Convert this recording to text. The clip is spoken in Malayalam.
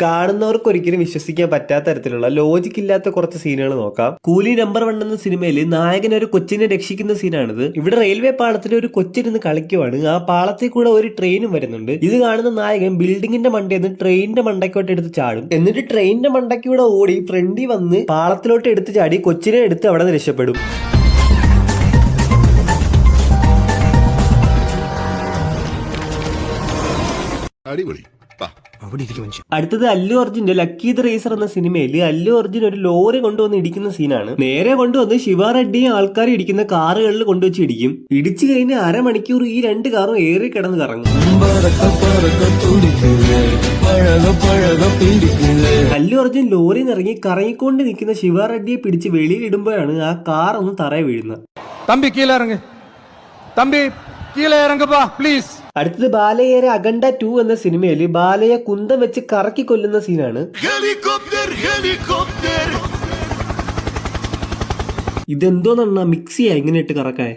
കാണുന്നവർക്ക് ഒരിക്കലും വിശ്വസിക്കാൻ പറ്റാത്ത തരത്തിലുള്ള ലോജിക് ഇല്ലാത്ത കുറച്ച് സീനുകൾ നോക്കാം. കൂലി നമ്പർ 1 എന്ന സിനിമയിൽ നായകൻ ഒരു കൊച്ചിനെ രക്ഷിക്കുന്ന സീനാണിത്. ഇവിടെ റെയിൽവേ പാളത്തിൽ ഒരു കൊച്ചിരുന്ന് കളിക്കുവാണ്. ആ പാളത്തിൽ കൂടെ ഒരു ട്രെയിനും വരുന്നുണ്ട്. ഇത് കാണുന്ന നായകൻ ബിൽഡിങ്ങിന്റെ മണ്ടയിൽ നിന്ന് ട്രെയിനിന്റെ മണ്ടയ്ക്കോട്ട് എടുത്ത് ചാടും. എന്നിട്ട് ട്രെയിനിന്റെ മണ്ടയ്ക്കൂടെ ഓടി ഫ്രണ്ടിൽ വന്ന് പാളത്തിലോട്ട് എടുത്ത് ചാടി കൊച്ചിനെ എടുത്ത് അവിടെ നിന്ന് രക്ഷപ്പെടും. അടിപൊളി. അടുത്തത് അല്ലു അർജുന്റെ ലക്കി ദ റേസർ എന്ന സിനിമയിൽ അല്ലു അർജുൻ ഒരു ലോറി കൊണ്ടുവന്ന് ഇടിക്കുന്ന സീനാണ്. നേരെ കൊണ്ടുവന്ന് ശിവാറെഡ്ഡിയും ആൾക്കാർ ഇടിക്കുന്ന കാറുകളിൽ കൊണ്ടുവച്ച് ഇടിക്കും. ഇടിച്ചു കഴിഞ്ഞ് അരമണിക്കൂർ ഈ 2 കാറും ഏറി കിടന്ന് കറങ്ങും. അല്ലു അർജുൻ ലോറിയിൽ ഇറങ്ങി കറങ്ങിക്കൊണ്ട് നിൽക്കുന്ന ശിവാറെഡ്ഡിയെ പിടിച്ച് വെളിയിലിടുമ്പോഴാണ് ആ കാർ ഒന്ന് തറയെ വീഴുന്നത്. അടുത്തത് ബാലയ്യരെ അഖണ്ഡ 2 എന്ന സിനിമയിൽ ബാലയെ കുന്തം വെച്ച് കറക്കി കൊല്ലുന്ന സീനാണ്. ഇതെന്തോന്നാ മിക്സിയാ ഇങ്ങനെ ഇട്ട് കറക്കായ.